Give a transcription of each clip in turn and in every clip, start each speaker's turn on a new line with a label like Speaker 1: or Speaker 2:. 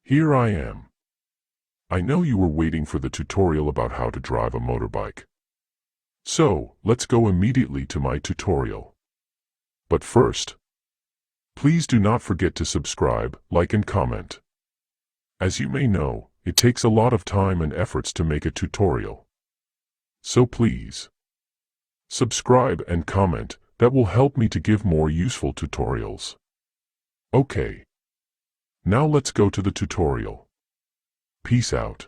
Speaker 1: Here I am. I know you were waiting for the tutorial about how to drive a motorbike. So, let's go immediately to my tutorial. But first, please do not forget to subscribe, like and comment. As you may know, it takes a lot of time and efforts to make a tutorial. So please, subscribe and comment. That will help me to give more useful tutorials. Okay. Now let's go to the tutorial. Peace out.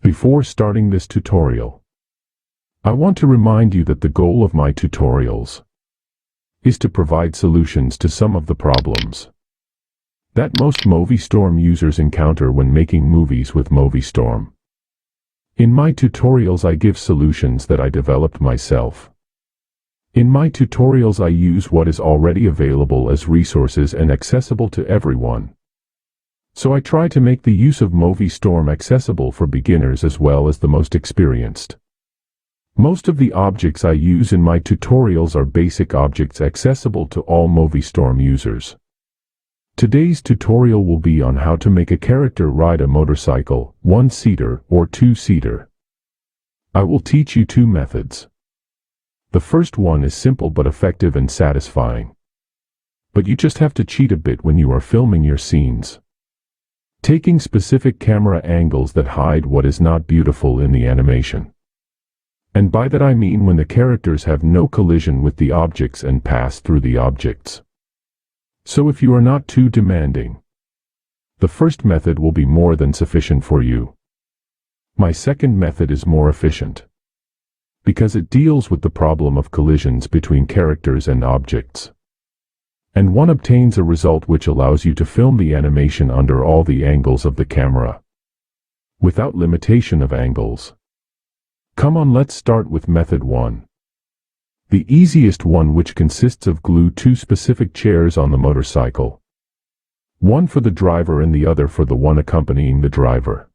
Speaker 1: Before starting this tutorial, I want to remind you that the goal of my tutorials is to provide solutions to some of the problems that most Moviestorm users encounter when making movies with Moviestorm. In my tutorials I give solutions that I developed myself. In my tutorials I use what is already available as resources and accessible to everyone. So I try to make the use of Moviestorm accessible for beginners as well as the most experienced. Most of the objects I use in my tutorials are basic objects accessible to all Moviestorm users. Today's tutorial will be on how to make a character ride a motorcycle, one-seater or two-seater. I will teach you two methods. The first one is simple but effective and satisfying. But you just have to cheat a bit when you are filming your scenes. Taking specific camera angles that hide what is not beautiful in the animation. And by that I mean when the characters have no collision with the objects and pass through the objects. So if you are not too demanding, the first method will be more than sufficient for you. My second method is more efficient, because it deals with the problem of collisions between characters and objects. And one obtains a result which allows you to film the animation under all the angles of the camera, without limitation of angles. Come on, let's start with method 1. The easiest one, which consists of glue two specific chairs on the motorcycle. One for the driver and the other for the one accompanying the driver.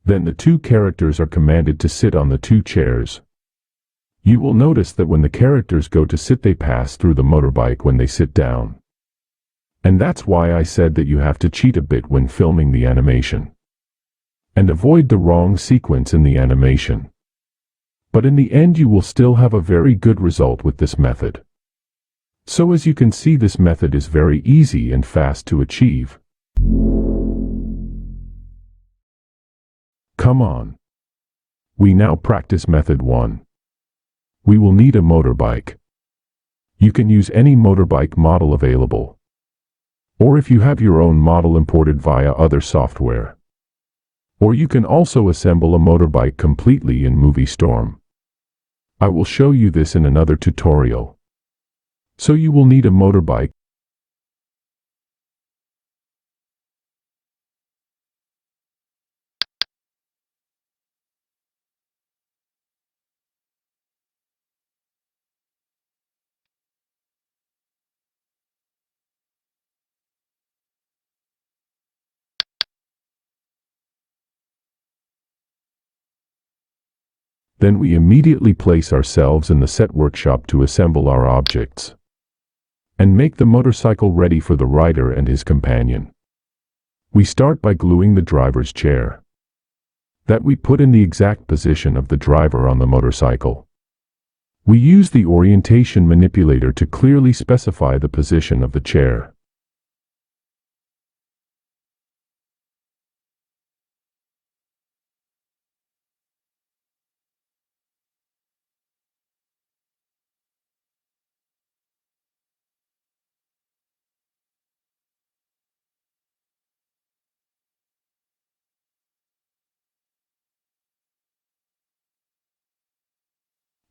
Speaker 1: Then the two characters are commanded to sit on the two chairs. You will notice that when the characters go to sit they pass through the motorbike when they sit down. And that's why I said that you have to cheat a bit when filming the animation. And avoid the wrong sequence in the animation. But in the end you will still have a very good result with this method. So as you can see, this method is very easy and fast to achieve. Come on. We now practice method 1. We will need a motorbike. You can use any motorbike model available. Or if you have your own model imported via other software. Or you can also assemble a motorbike completely in Moviestorm. I will show you this in another tutorial. So you will need a motorbike. Then we immediately place ourselves in the set workshop to assemble our objects and make the motorcycle ready for the rider and his companion. We start by gluing the driver's chair that we put in the exact position of the driver on the motorcycle. We use the orientation manipulator to clearly specify the position of the chair.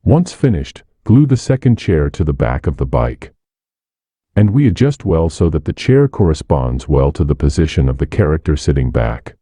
Speaker 1: Once finished, glue the second chair to the back of the bike. And we adjust well so that the chair corresponds well to the position of the character sitting back.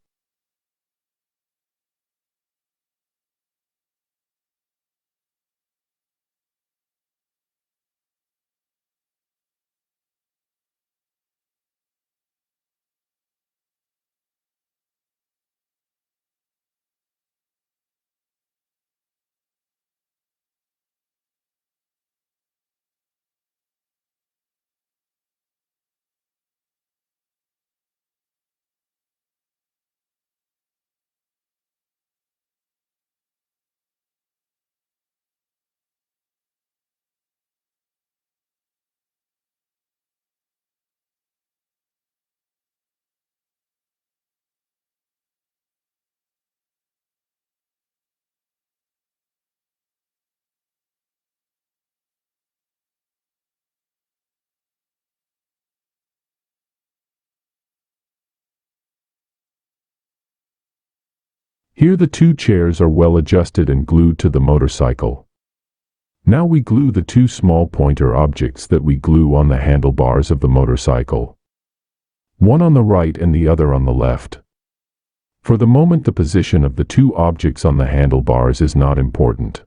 Speaker 1: Here the two chairs are well adjusted and glued to the motorcycle. Now we glue the two small pointer objects that we glue on the handlebars of the motorcycle. One on the right and the other on the left. For the moment the position of the two objects on the handlebars is not important,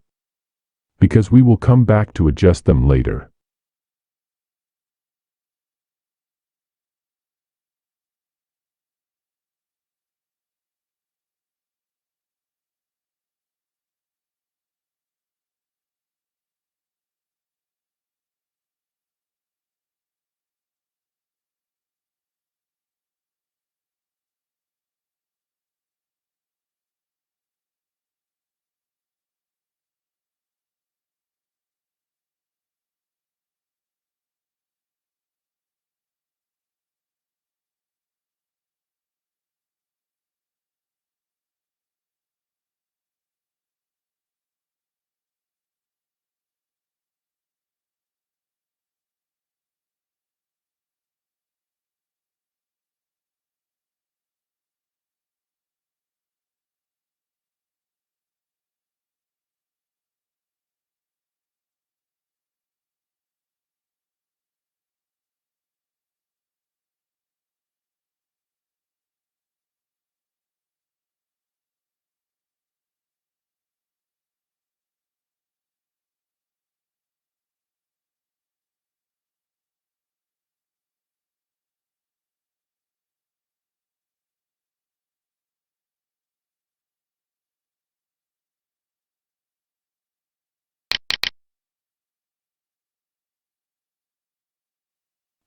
Speaker 1: because we will come back to adjust them later.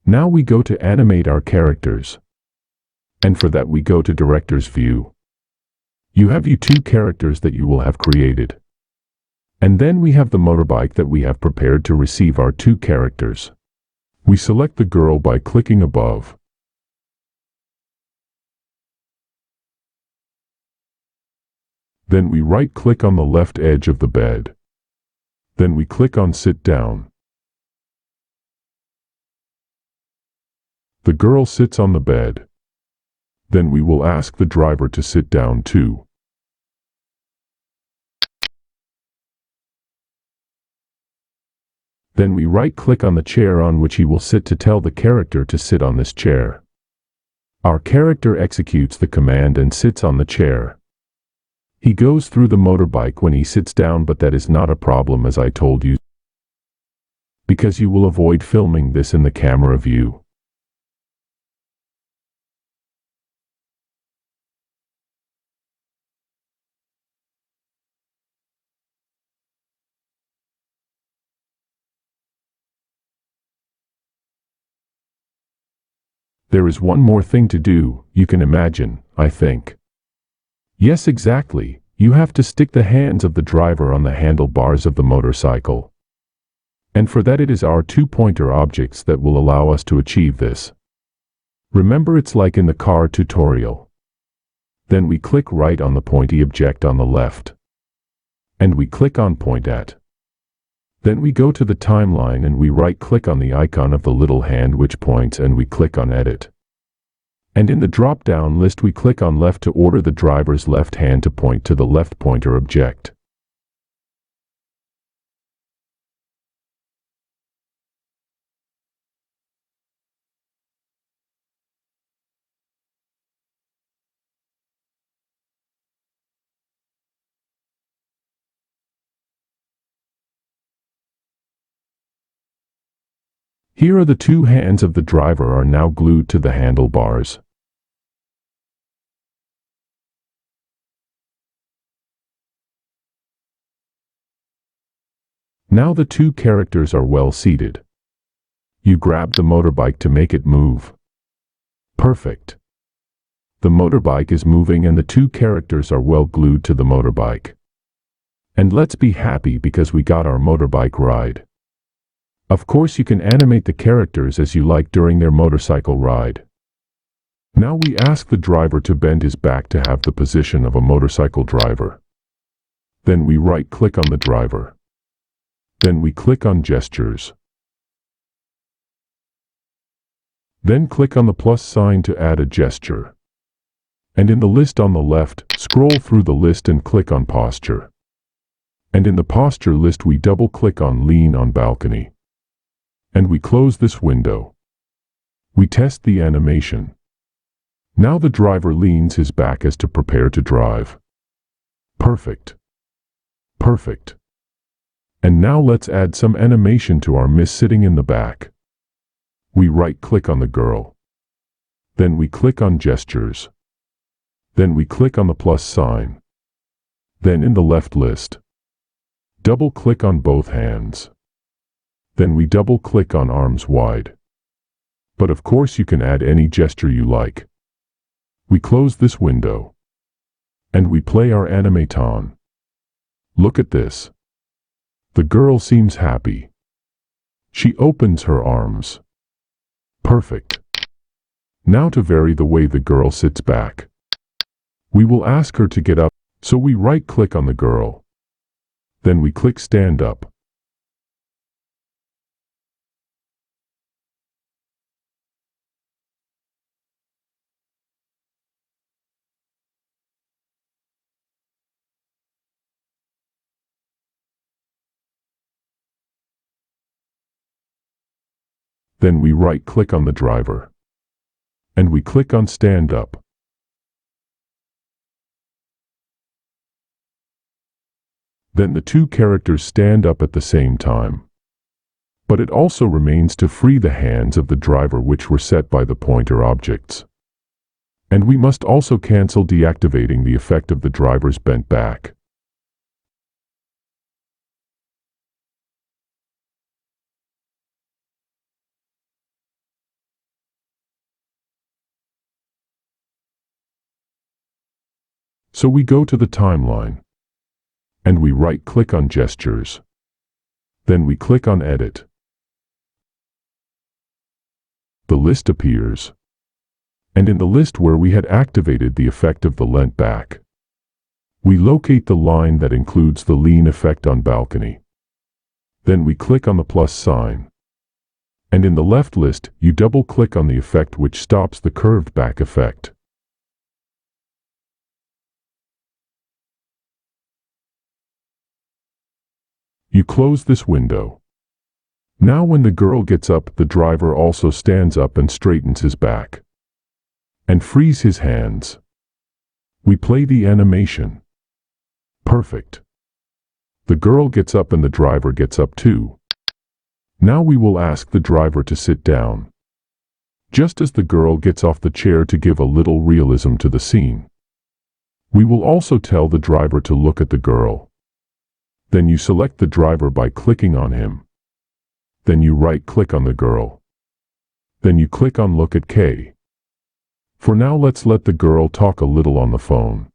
Speaker 1: Now we go to animate our characters. And for that we go to Director's View. You have your two characters that you will have created. And then we have the motorbike that we have prepared to receive our two characters. We select the girl by clicking above. Then we right-click on the left edge of the bed. Then we click on Sit Down. The girl sits on the bed. Then we will ask the driver to sit down too. Then we right-click on the chair on which he will sit to tell the character to sit on this chair. Our character executes the command and sits on the chair. He goes through the motorbike when he sits down, but that is not a problem, as I told you, because you will avoid filming this in the camera view. There is one more thing to do, you can imagine, I think. Yes, exactly, you have to stick the hands of the driver on the handlebars of the motorcycle. And for that it is our two pointer objects that will allow us to achieve this. Remember, it's like in the car tutorial. Then we click right on the pointy object on the left. And we click on Point At. Then we go to the timeline and we right-click on the icon of the little hand which points and we click on Edit. And in the drop-down list we click on Left to order the driver's left hand to point to the left pointer object. Here are the two hands of the driver are now glued to the handlebars. Now the two characters are well seated. You grab the motorbike to make it move. Perfect. The motorbike is moving and the two characters are well glued to the motorbike. And let's be happy because we got our motorbike ride. Of course you can animate the characters as you like during their motorcycle ride. Now we ask the driver to bend his back to have the position of a motorcycle driver. Then we right-click on the driver. Then we click on Gestures. Then click on the plus sign to add a gesture. And in the list on the left, scroll through the list and click on Posture. And in the Posture list we double-click on Lean on Balcony. And we close this window. We test the animation. Now the driver leans his back as to prepare to drive. Perfect. Perfect. And now let's add some animation to our miss sitting in the back. We right-click on the girl. Then we click on Gestures. Then we click on the plus sign. Then in the left list, double-click on both hands. Then we double-click on arms wide. But of course you can add any gesture you like. We close this window. And we play our animaton. Look at this. The girl seems happy. She opens her arms. Perfect. Now to vary the way the girl sits back. We will ask her to get up, so we right-click on the girl. Then we click Stand Up. Then we right-click on the driver. And we click on Stand Up. Then the two characters stand up at the same time. But it also remains to free the hands of the driver which were set by the pointer objects. And we must also cancel deactivating the effect of the driver's bent back. So we go to the timeline. And we right-click on Gestures. Then we click on Edit. The list appears. And in the list where we had activated the effect of the leant back, we locate the line that includes the lean effect on balcony. Then we click on the plus sign. And in the left list, you double-click on the effect which stops the curved back effect. You close this window. Now when the girl gets up, the driver also stands up and straightens his back. And frees his hands. We play the animation. Perfect. The girl gets up and the driver gets up too. Now we will ask the driver to sit down. Just as the girl gets off the chair to give a little realism to the scene. We will also tell the driver to look at the girl. Then you select the driver by clicking on him. Then you right-click on the girl. Then you click on Look at K. For now let's let the girl talk a little on the phone.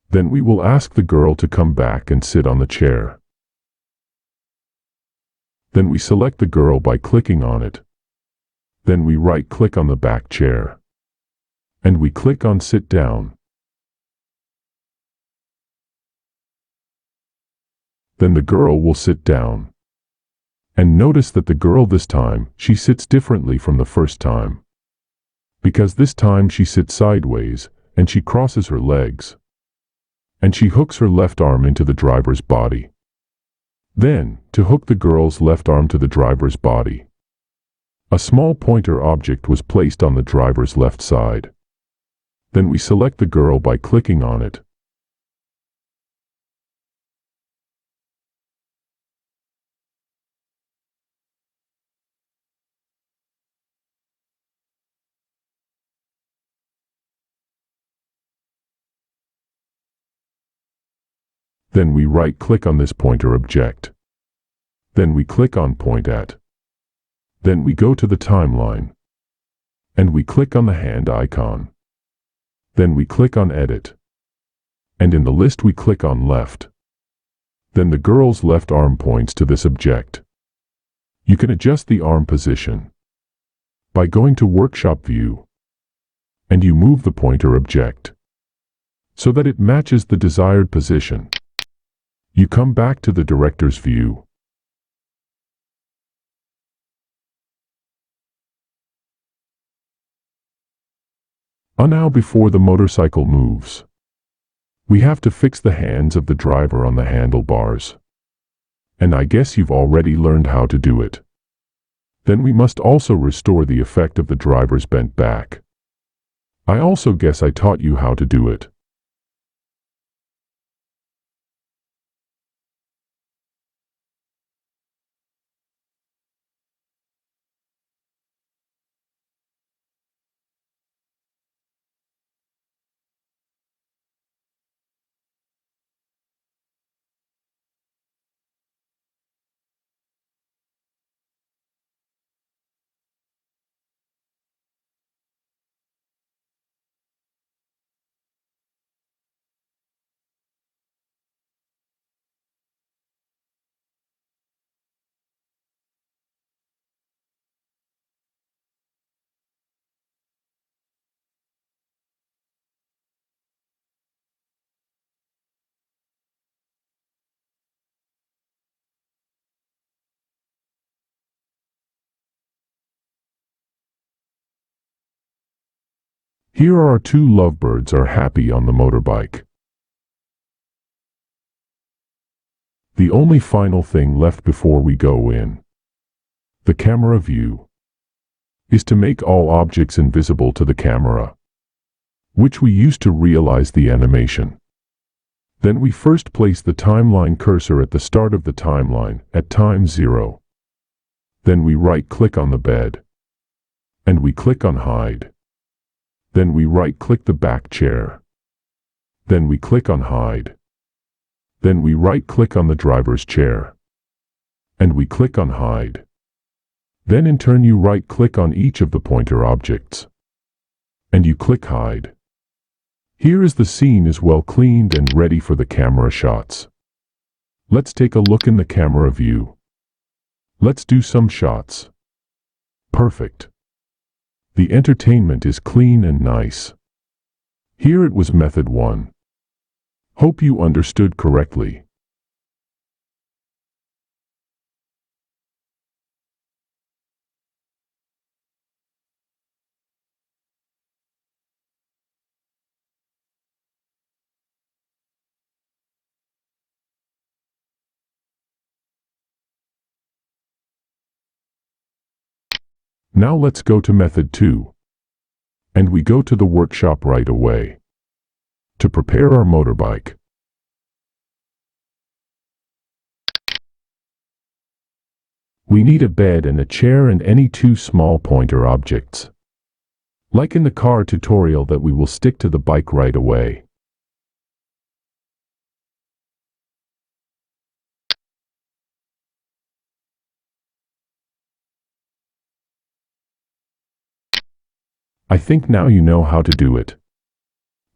Speaker 1: Then we will ask the girl to come back and sit on the chair. Then we select the girl by clicking on it. Then we right-click on the back chair. And we click on Sit Down. Then the girl will sit down. And notice that the girl this time, she sits differently from the first time. Because this time she sits sideways, and she crosses her legs. And she hooks her left arm into the driver's body. Then, to hook the girl's left arm to the driver's body, a small pointer object was placed on the driver's left side. Then we select the girl by clicking on it. Then we right-click on this pointer object. Then we click on Point At. Then we go to the timeline. And we click on the hand icon. Then we click on Edit. And in the list we click on Left. Then the girl's left arm points to this object. You can adjust the arm position by going to Workshop View. And you move the pointer object so that it matches the desired position. You come back to the director's view. Now before the motorcycle moves, we have to fix the hands of the driver on the handlebars. And I guess you've already learned how to do it. Then we must also restore the effect of the driver's bent back. I also guess I taught you how to do it. Here our two lovebirds are happy on the motorbike. The only final thing left before we go in the camera view is to make all objects invisible to the camera, which we use to realize the animation. Then we first place the timeline cursor at the start of the timeline at time 0. Then we right-click on the bed, and we click on Hide. Then we right-click the back chair. Then we click on Hide. Then we right-click on the driver's chair. And we click on Hide. Then in turn you right-click on each of the pointer objects. And you click Hide. Here is the scene is well cleaned and ready for the camera shots. Let's take a look in the camera view. Let's do some shots. Perfect. The entertainment is clean and nice. Here it was method 1. Hope you understood correctly. Now let's go to method 2. And we go to the workshop right away to prepare our motorbike. We need a bed and a chair and any two small pointer objects. Like in the car tutorial that we will stick to the bike right away. I think now you know how to do it.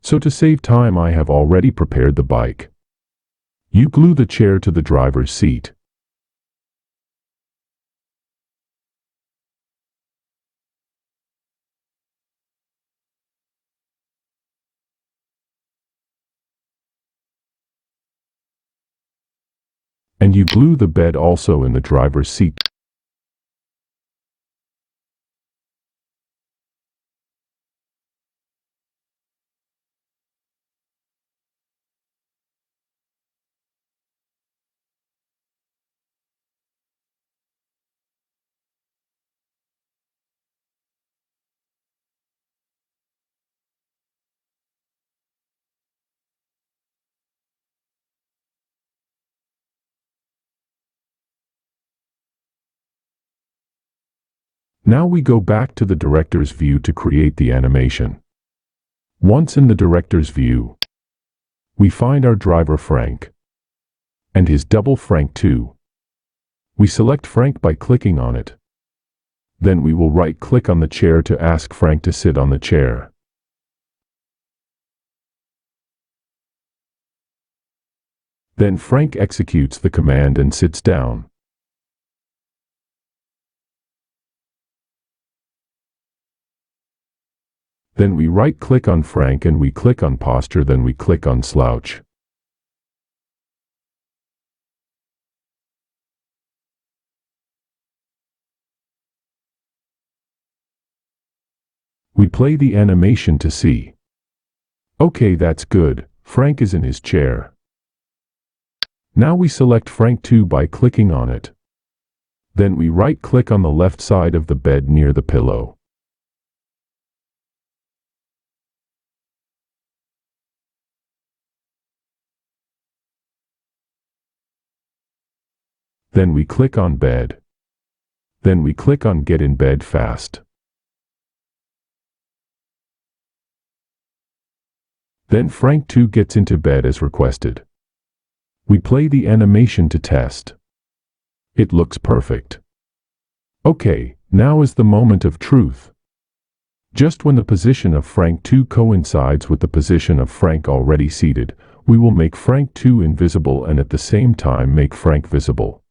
Speaker 1: So to save time I have already prepared the bike. You glue the chair to the driver's seat. And you glue the bed also in the driver's seat. Now we go back to the director's view to create the animation. Once in the director's view, we find our driver Frank. and his double Frank 2. We select Frank by clicking on it. Then we will right-click on the chair to ask Frank to sit on the chair. Then Frank executes the command and sits down. Then we right-click on Frank and we click on posture, then we click on slouch. We play the animation to see. Okay, that's good. Frank is in his chair. Now we select Frank 2 by clicking on it. Then we right-click on the left side of the bed near the pillow. Then we click on bed. Then we click on get in bed fast. Then Frank 2 gets into bed as requested. We play the animation to test. It looks perfect. Okay, now is the moment of truth. Just when the position of Frank 2 coincides with the position of Frank already seated, we will make Frank 2 invisible and at the same time make Frank visible.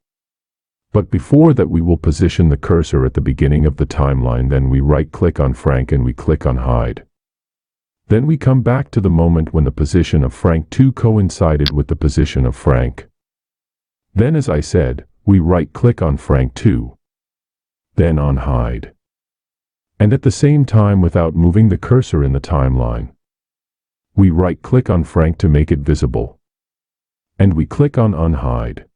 Speaker 1: But before that we will position the cursor at the beginning of the timeline, then we right-click on Frank and we click on hide. Then we come back to the moment when the position of Frank 2 coincided with the position of Frank. Then, as I said, we right-click on Frank 2. Then on hide. And at the same time, without moving the cursor in the timeline, we right-click on Frank to make it visible. And we click on unhide.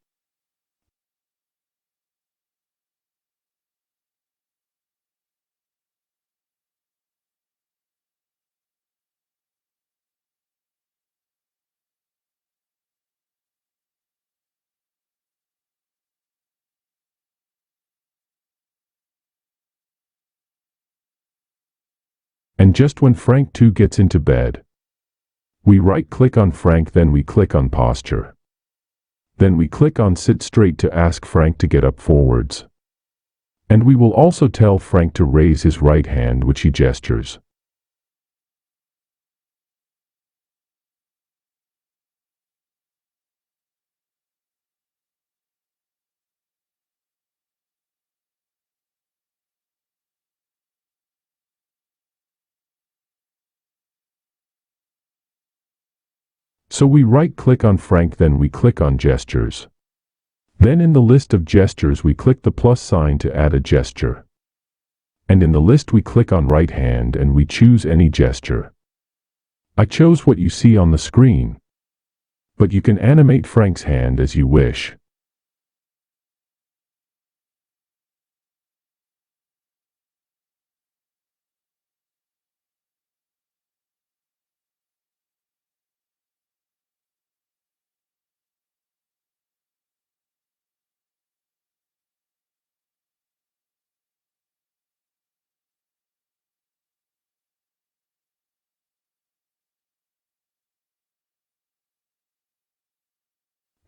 Speaker 1: And just when Frank 2 gets into bed, we right-click on Frank, then we click on posture. Then we click on sit straight to ask Frank to get up forwards. And we will also tell Frank to raise his right hand, which he gestures. So we right-click on Frank, then we click on gestures. Then in the list of gestures we click the plus sign to add a gesture. And in the list we click on right hand and we choose any gesture. I chose what you see on the screen. But you can animate Frank's hand as you wish.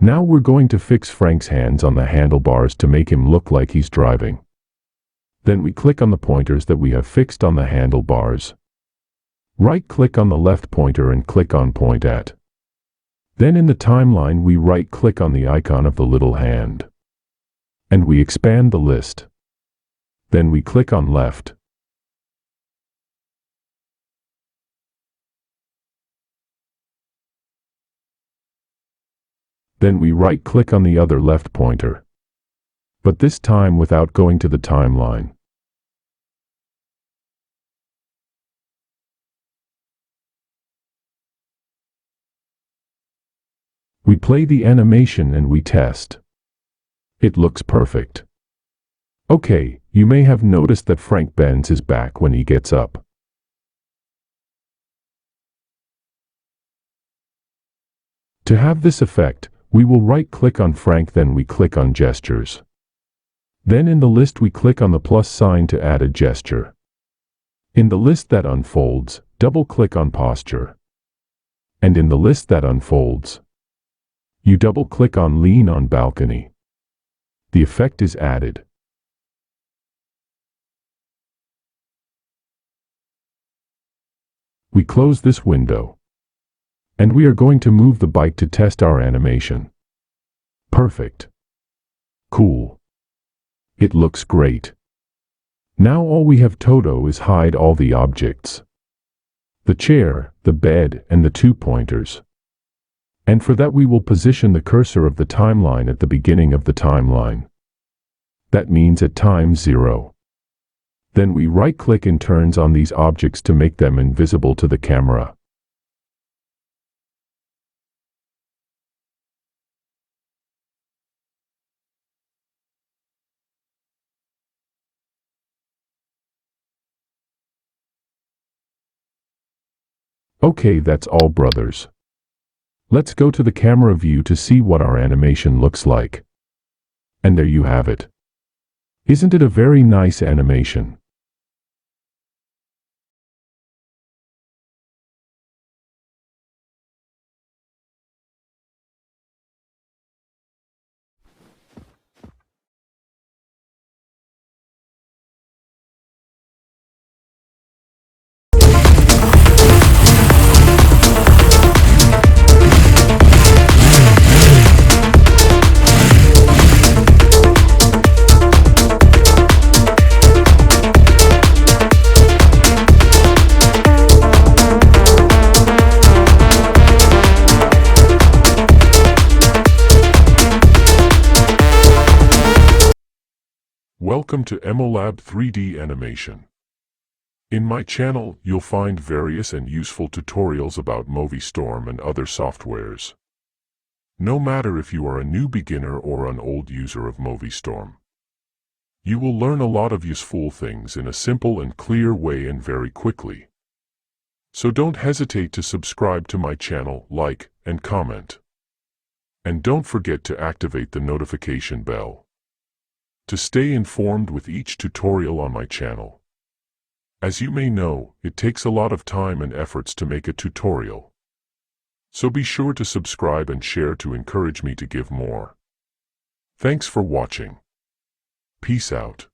Speaker 1: Now we're going to fix Frank's hands on the handlebars to make him look like he's driving. Then we click on the pointers that we have fixed on the handlebars. Right-click on the left pointer and click on Point At. Then in the timeline we right-click on the icon of the little hand. And we expand the list. Then we click on Left. Then we right-click on the other left pointer. But this time without going to the timeline. We play the animation and we test. It looks perfect. Okay, you may have noticed that Frank bends his back when he gets up. To have this effect, we will right-click on Frank, then we click on Gestures. Then in the list we click on the plus sign to add a gesture. In the list that unfolds, double-click on Posture. And in the list that unfolds, You double-click on Lean on Balcony. The effect is added. We close this window. And we are going to move the bike to test our animation. Perfect. Cool. It looks great. Now all we have to do is hide all the objects. The chair, the bed, and the 2 pointers. And for that we will position the cursor of the timeline at the beginning of the timeline. That means at time 0. Then we right-click and turns on these objects to make them invisible to the camera. Okay, that's all, brothers. Let's go to the camera view to see what our animation looks like. And there you have it. Isn't it a very nice animation? Welcome to Emolab 3D Animation. In my channel, you'll find various and useful tutorials about Moviestorm and other softwares. No matter if you are a new beginner or an old user of Moviestorm, you will learn a lot of useful things in a simple and clear way and very quickly. So don't hesitate to subscribe to my channel, like, and comment. And don't forget to activate the notification bell to stay informed with each tutorial on my channel. As you may know, it takes a lot of time and efforts to make a tutorial. So be sure to subscribe and share to encourage me to give more. Thanks for watching. Peace out.